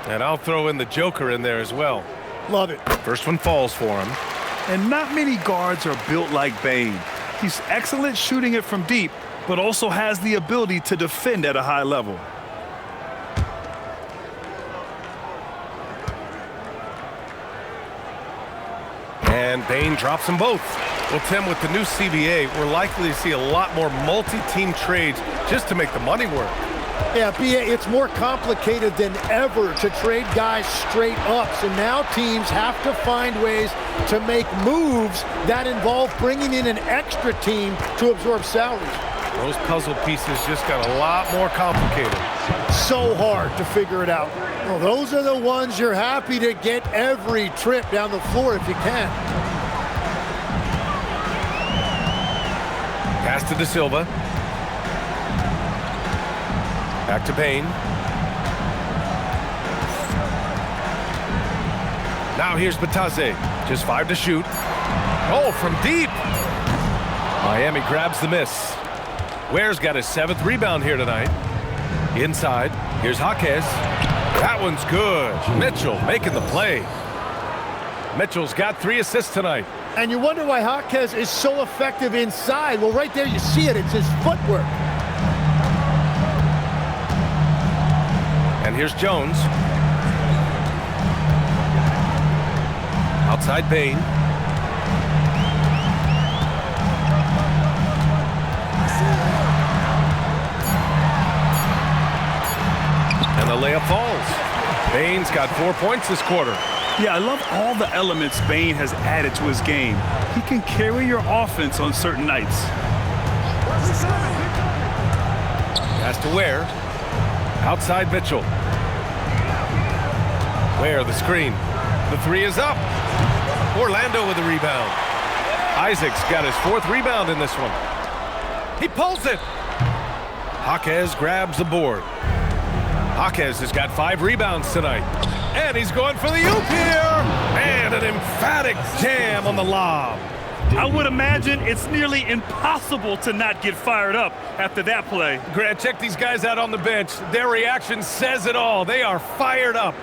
And I'll throw in the Joker in there as well. Love it. First one falls for him. And not many guards are built like Bain. He's excellent shooting it from deep, but also has the ability to defend at a high level. And Bain drops them both. Well, Tim, with the new CBA, we're likely to see a lot more multi-team trades just to make the money work. Yeah, BA, it's more complicated than ever to trade guys straight up. So now teams have to find ways to make moves that involve bringing in an extra team to absorb salaries. Those puzzle pieces just got a lot more complicated. So hard to figure it out. Well, those are the ones you're happy to get every trip down the floor if you can. Pass to De Silva. Back to Bain. Now here's Bitadze. Just 5 to shoot. Oh, from deep. Miami grabs the miss. Ware's got his 7th rebound here tonight. Inside, here's Jaquez. That one's good. Mitchell making the play. Mitchell's got 3 assists tonight. And you wonder why Jaquez is so effective inside. Well, right there you see it. It's his footwork. And here's Jones. Outside Bain. And the layup falls. Bain's got 4 points this quarter. Yeah, I love all the elements Bain has added to his game. He can carry your offense on certain nights. Pass to Ware. Outside Mitchell. Ware the screen. The 3 is up. Orlando with the rebound. Isaac's got his 4th rebound in this one. He pulls it. Jaquez grabs the board. Jaquez has got 5 rebounds tonight. And he's going for the oop here. And an emphatic jam on the lob. I would imagine it's nearly impossible to not get fired up after that play. Grant, check these guys out on the bench. Their reaction says it all. They are fired up.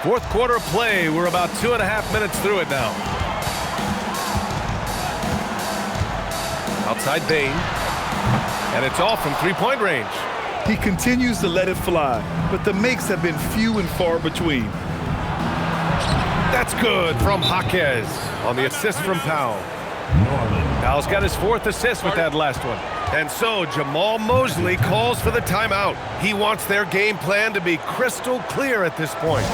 Fourth quarter of play. We're about 2.5 minutes through it now. Outside Bain. And it's off from 3-point range. He continues to let it fly, but the makes have been few and far between. That's good from Jaquez on the assist from Powell. Powell's got his 4th assist with that last one. And so Jamal Mosley calls for the timeout. He wants their game plan to be crystal clear at this point.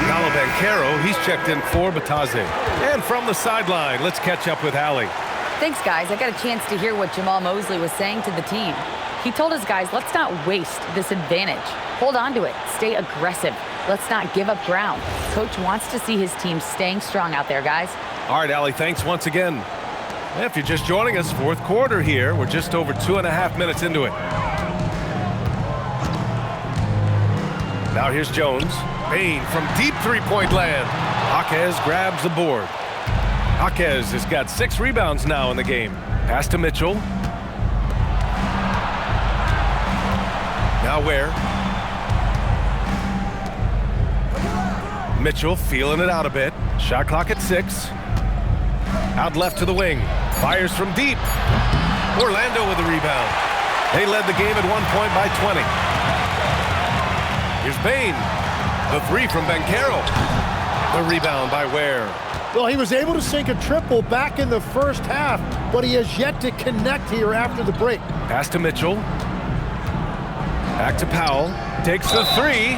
Paolo Banchero, he's checked in for Bitadze. And from the sideline, let's catch up with Allie. Thanks, guys. I got a chance to hear what Jamal Mosley was saying to the team. He told his guys, let's not waste this advantage. Hold on to it. Stay aggressive. Let's not give up ground. Coach wants to see his team staying strong out there, guys. All right, Allie, thanks once again. If you're just joining us, fourth quarter here. We're just over 2.5 minutes into it. Now here's Jones. Payne from deep three-point land. Jaquez grabs the board. Jaquez has got 6 rebounds now in the game. Pass to Mitchell. Now where? Mitchell feeling it out a bit. Shot clock at 6. Out left to the wing. Fires from deep. Orlando with the rebound. They led the game at one point by 20. Here's Payne. The 3 from Banchero. The rebound by Ware. Well, he was able to sink a triple back in the first half, but he has yet to connect here after the break. Pass to Mitchell. Back to Powell. Takes the 3.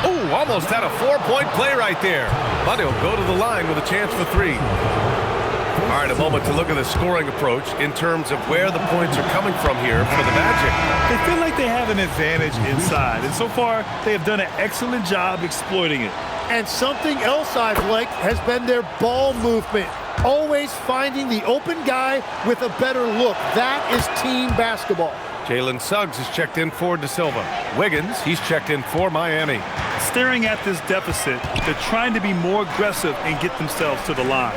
Ooh, almost had a 4-point play right there. But he'll go to the line with a chance for 3. All right, a moment to look at the scoring approach in terms of where the points are coming from here for the Magic. They feel like they have an advantage inside, and so far they have done an excellent job exploiting it. And something else I've liked has been their ball movement. Always finding the open guy with a better look. That is team basketball. Jalen Suggs is checked in for De Silva. Wiggins, he's checked in for Miami. Staring at this deficit, they're trying to be more aggressive and get themselves to the line.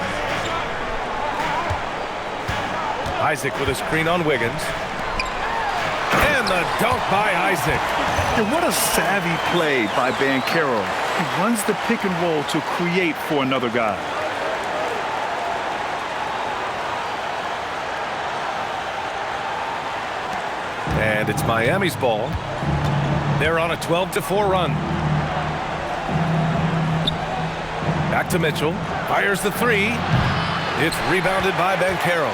Isaac with a screen on Wiggins. And the dunk by Isaac. And what a savvy play by Banchero. He runs the pick and roll to create for another guy. And it's Miami's ball. They're on a 12-4 run. Back to Mitchell. Fires the 3. It's rebounded by Banchero.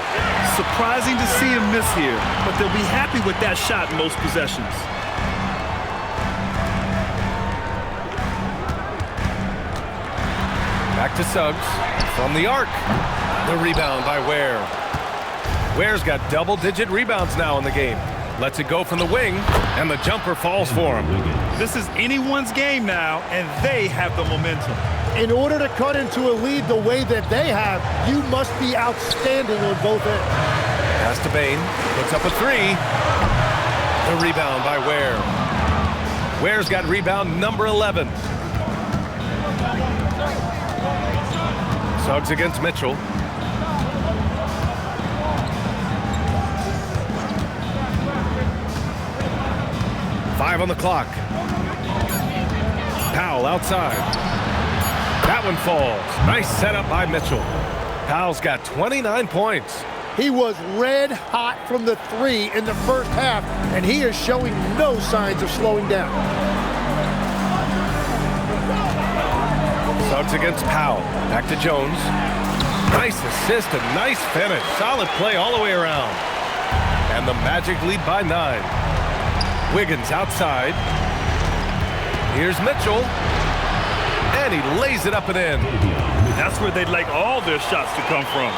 Surprising to see him miss here, but they'll be happy with that shot in most possessions. Back to Suggs. From the arc. The rebound by Ware. Ware's got double-digit rebounds now in the game. Lets it go from the wing, and the jumper falls for him. This is anyone's game now, and they have the momentum. In order to cut into a lead the way that they have, you must be outstanding on both ends. Pass to Payne. Puts up a 3. The rebound by Ware. Ware's got rebound number 11. Suggs against Mitchell. Five on the clock. Powell outside. That one falls. Nice setup by Mitchell. Powell's got 29 points. He was red hot from the 3 in the first half, and he is showing no signs of slowing down. Suggs against Powell. Back to Jones. Nice assist and nice finish. Solid play all the way around. And the Magic lead by 9. Wiggins outside. Here's Mitchell. And he lays it up and in. That's where they'd like all their shots to come from.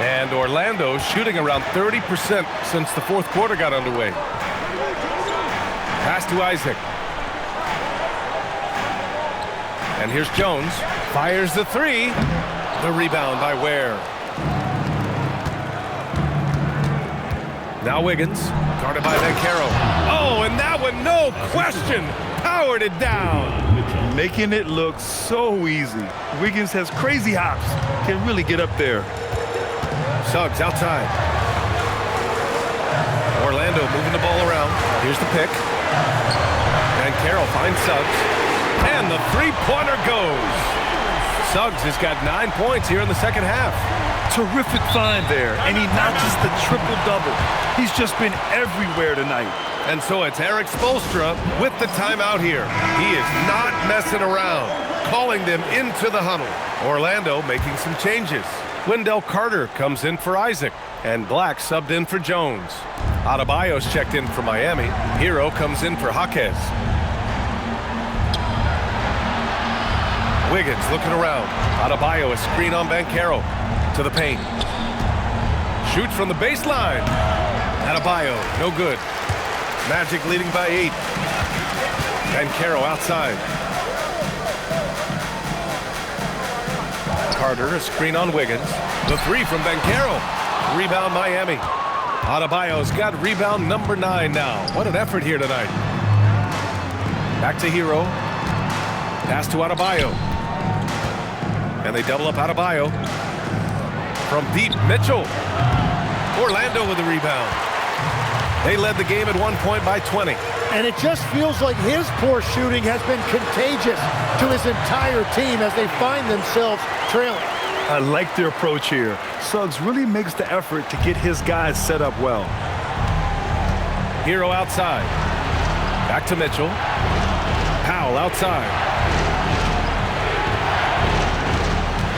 And Orlando shooting around 30% since the fourth quarter got underway. Pass to Isaac. And here's Jones. Fires the 3. The rebound by Ware. Now Wiggins, guarded by Banchero. Oh, and that one, no question, powered it down. Making it look so easy. Wiggins has crazy hops, can really get up there. Suggs outside. Orlando moving the ball around. Here's the pick. Banchero finds Suggs. And the three-pointer goes. Suggs has got 9 points here in the second half. Terrific find there, and he notches the triple-double. He's just been everywhere tonight. And so it's Eric Spoelstra with the timeout here. He is not messing around, calling them into the huddle. Orlando making some changes. Wendell Carter comes in for Isaac, and Black subbed in for Jones. Adebayo's checked in for Miami. Hero comes in for Jaquez. Wiggins looking around. Adebayo, a screen on Banchero. To the paint. Shoots from the baseline. Adebayo, no good. Magic leading by 8. Banchero outside. Carter, a screen on Wiggins. The 3 from Banchero. Rebound Miami. Adebayo's got rebound number 9 now. What an effort here tonight. Back to Hero. Pass to Adebayo. And they double up Adebayo. From deep, Mitchell. Orlando with the rebound. They led the game at 1 point by 20. And it just feels like his poor shooting has been contagious to his entire team as they find themselves trailing. I like their approach here. Suggs really makes the effort to get his guys set up well. Hero outside. Back to Mitchell. Powell outside.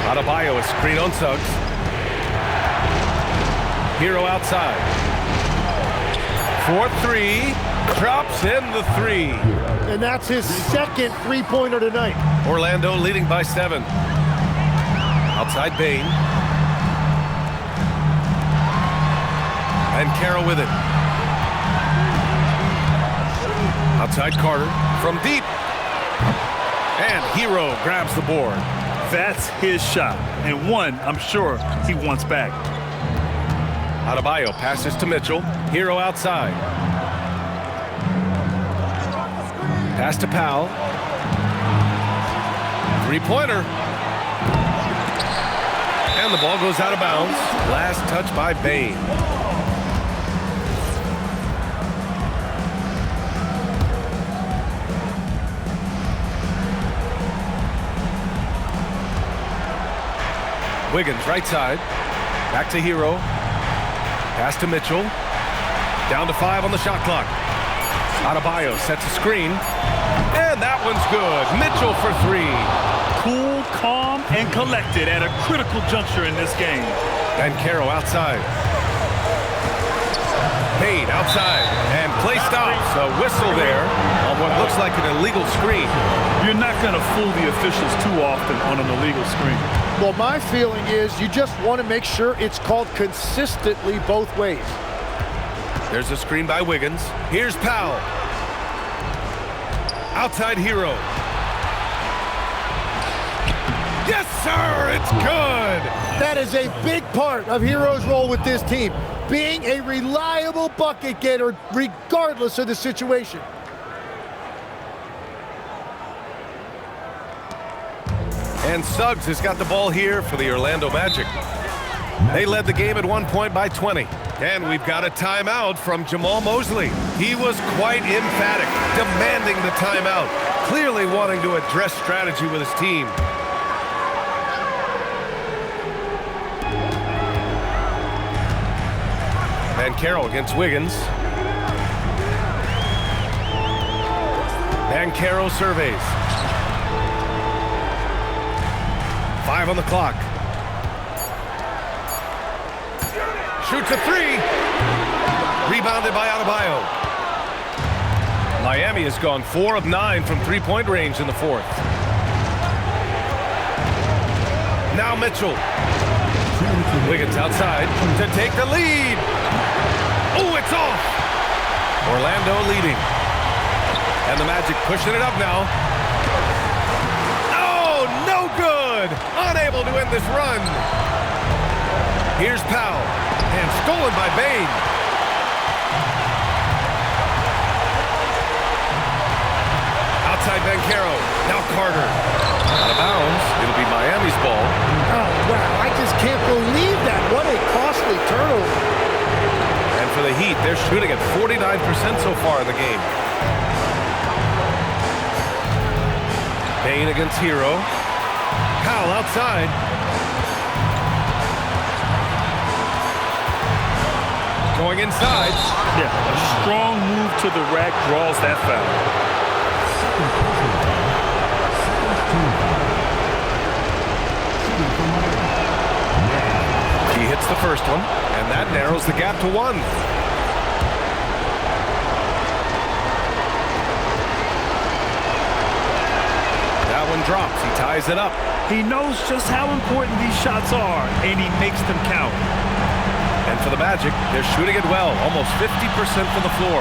Adebayo, a screen on Suggs. Hero outside. 4-3. Drops in the 3. And that's his second three-pointer tonight. Orlando leading by 7. Outside Bain. And Banchero with it. Outside Carter from deep. And Hero grabs the board. That's his shot, and one I'm sure he wants back. Adebayo passes to Mitchell. Hero outside. Pass to Powell. Three-pointer. And the ball goes out of bounds. Last touch by Bain. Wiggins right side. Back to Hero. Pass to Mitchell. Down to 5 on the shot clock. Adebayo sets a screen. And that one's good. Mitchell for 3. Cool, calm, and collected at a critical juncture in this game. Banchero outside. Payne outside. And play stops. A whistle there on what looks like an illegal screen. You're not going to fool the officials too often on an illegal screen. Well, my feeling is you just want to make sure it's called consistently both ways. There's a screen by Wiggins. Here's Powell. Outside Hero. Yes, sir! It's good! That is a big part of Hero's role with this team, being a reliable bucket getter regardless of the situation. And Suggs has got the ball here for the Orlando Magic. They led the game at 1 point by 20. And we've got a timeout from Jamal Mosley. He was quite emphatic, demanding the timeout, clearly wanting to address strategy with his team. Banchero against Wiggins. Banchero surveys. 5 on the clock. Shoots a 3. Rebounded by Adebayo. Miami has gone 4 of 9 from three-point range in the 4th. Now Mitchell. Wiggins outside to take the lead. Oh, it's off. Orlando leading. And the Magic pushing it up now. Oh, no good. Unable to end this run. Here's Powell. And stolen by Bain. Outside Banchero. Now Carter. Out of bounds. It'll be Miami's ball. Oh, wow. I just can't believe that. What a costly turnover. And for the Heat, they're shooting at 49% so far in the game. Bain against Hero. Powell outside. Going inside. Yeah, a strong move to the rack draws that foul. He hits the first one, and that narrows the gap to 1. That one drops. He ties it up. He knows just how important these shots are, and he makes them count. And for the Magic, they're shooting it well, almost 50% from the floor.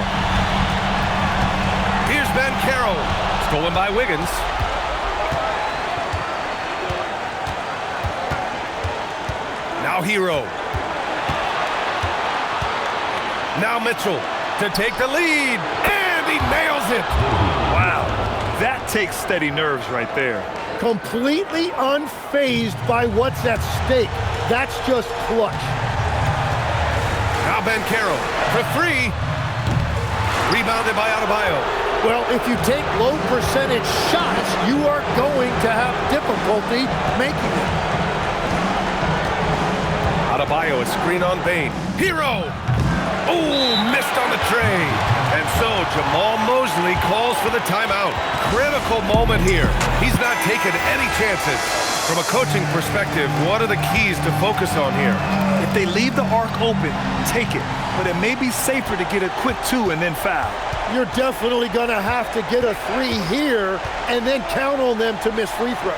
Here's Banchero, stolen by Wiggins. Now Hero. Now Mitchell to take the lead, and he nails it. Wow, that takes steady nerves right there. Completely unfazed by what's at stake. That's just clutch. Now Banchero for three. Rebounded by Adebayo. Well, if you take low percentage shots, you are going to have difficulty making it. Adebayo is screen on Bane. Hero! Oh, missed on the tray. And so Jamal Mosley calls for the timeout. Critical moment here. He's not taking any chances. From a coaching perspective, what are the keys to focus on here? If they leave the arc open, take it. But it may be safer to get a quick two and then foul. You're definitely going to have to get a three here and then count on them to miss free throws.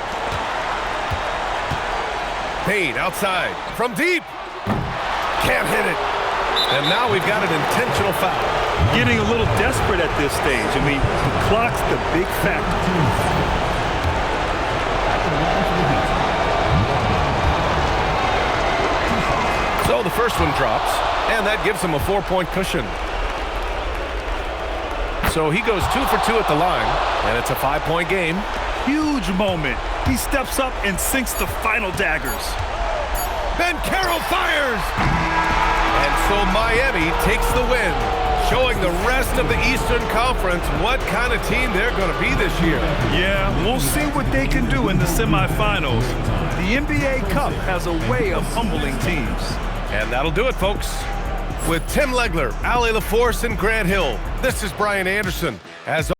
Payne outside from deep. Can't hit it. And now we've got an intentional foul. Getting a little desperate at this stage. I mean, the clock's the big factor. So the first one drops, and that gives him a 4-point cushion. So he goes 2 for 2 at the line, and it's a 5-point game. Huge moment. He steps up and sinks the final daggers. Banchero fires! And so Miami takes the win, showing the rest of the Eastern Conference what kind of team they're going to be this year. Yeah, we'll see what they can do in the semifinals. The NBA Cup has a way of humbling teams. And that'll do it, folks. With Tim Legler, Allie LaForce, and Grant Hill, this is Brian Anderson. As